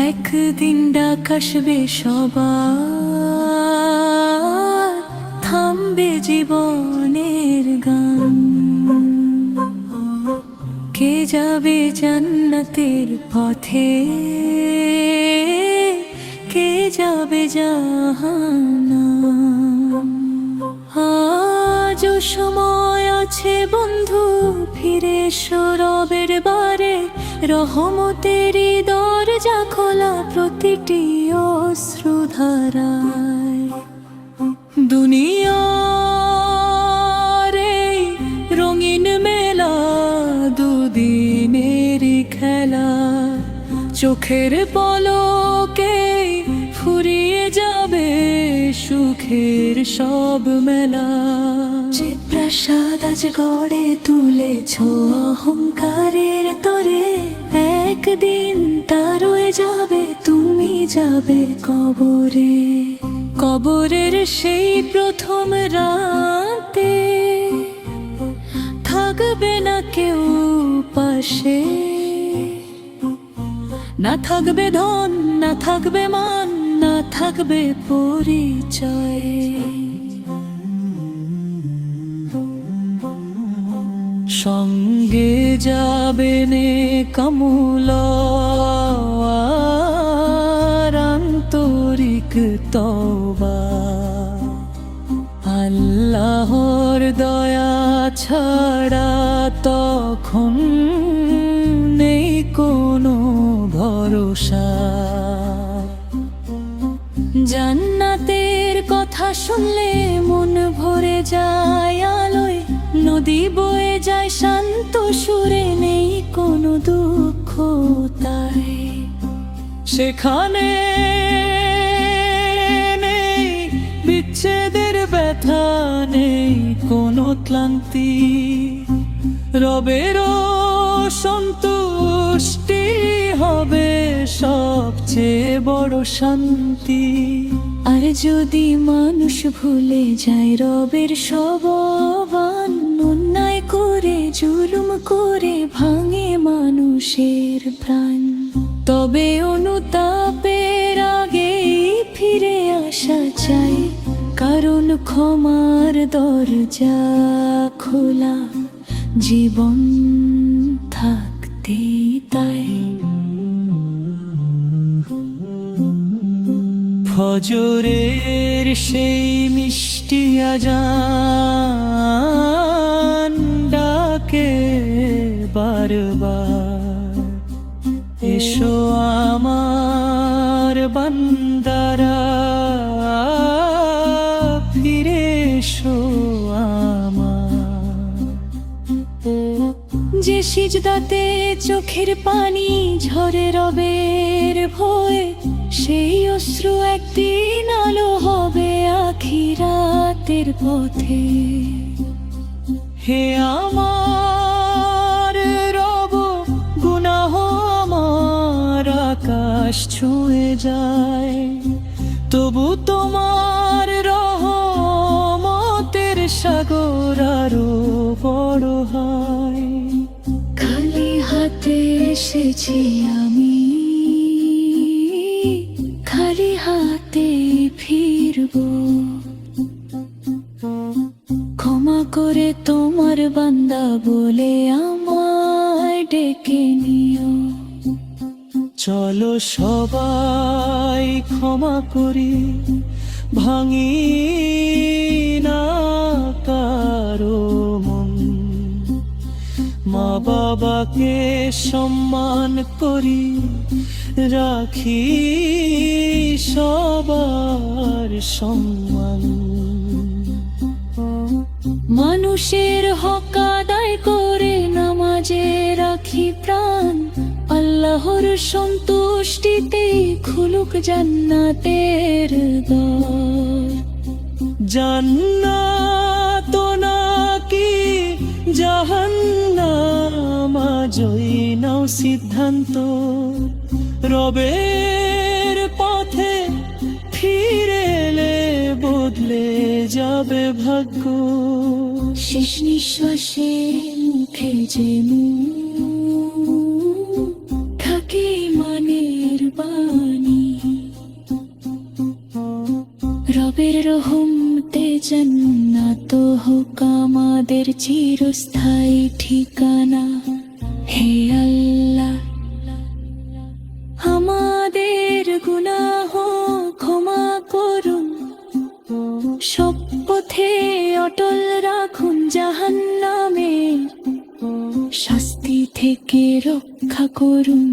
একদিন ডাক আসবে সবার, থামবে জীবনের গান। কে যাবে জান্নাতের পথে, কে যাবে জাহান্নাম। আজও সময় আছে বন্ধু, ফিরে এসো রবের বারে। রহমতেরই দরজা খোলা প্রতিটি অশ্রুধারায়। দুনিয়ার এই রঙিন মেলা দুদিনেরই খেলা, চোখের পলকে ফুরিয়ে যাবে সুখের সব মেলা। যে প্রাসাদ আজ গড়ে তুলেছ অহংকারের তরে, একদিন তা রয়ে যাবে, তুমি যাবে কবরে। কবরের সেই প্রথম রাতে থাকবে না কেউ পাশে, না থাকবে ধন, না থাকবে মান, না থাকবে পরিচয়। সঙ্গে যাবে নে কামুল আর আন্তরিক তওবা। আল্লাহর দয়া ছাড়া তখন নেই কোনো ভরসা। জান্নাতের কথা শুনলে মন ভরে যায় আলোয়, নদী বয়ে যায় শান্ত সুরে, নেই কোনো দুঃখ তাই সেখানে। নেই বিচ্ছেদের ব্যথা, নেই কোনো ক্লান্তি, রবেরও সন্তুষ্টি হবে সবচেয়ে বড় শান্তি। আর যদি মানুষ ভুলে যায় রবের সব আহ্বান, অন্যায় করে জুলুম করে ভাঙে মানুষের প্রাণ, তবে অনুতাপের আগেই ফিরে আসা চাই, কারণ ক্ষমার দরজা খোলা জীবন থাকতে তাই। ফজরের সেই মিষ্টি আজান ডাকে বারবার, এসো আমার বান্দারা, ফিরে এসো আমার। যে সিজদাতে চোখের পানি ঝরে রবের ভয়ে, সেই অশ্রু একদিন আলো হবে আখিরাতের পথে। হে আমার রব, গুনাহ আমার আকাশ ছুঁয়ে যায়, তবু তোমার রহমতের সাগর আরো বড় হয়। খালি হাতে এসেছি আমি, খালি হাতে ফিরব, ক্ষমা করে তোমার বান্দা বলে আমায় ডেকে নিও। চলো সবাই ক্ষমা করি, ভাঙি না কারো মন, মা বাবাকে সম্মান করি, রাখি সবার সম্মান। মানুষের হক আদায় করে নামাজে রাখি প্রাণ, আল্লাহর সন্তুষ্টিতে খুলুক জান্নাতের দ্বার। জান্নাত নাকি জাহান্নাম, আজই নাও সিদ্ধান্ত, রবের পথে ফিরে এলে বদলে যাবে ভাগ্য। শেষ নিঃশ্বাসে মুখে যে থাকে মানের বাণী, রবের রহমতে জান্নাত হোক আমাদের চিরস্থায়ী ঠিকানা। হে আল্লাহ, আমাদের গুনাহ ক্ষমা করুন, সব পথে অটল রাখুন, জাহান্নামের শাস্তি থেকে রক্ষা করুন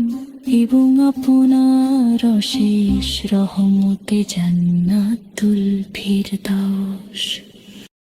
এবং আপনার অশেষ রহমতে জান্নাতুল ফিরদাউস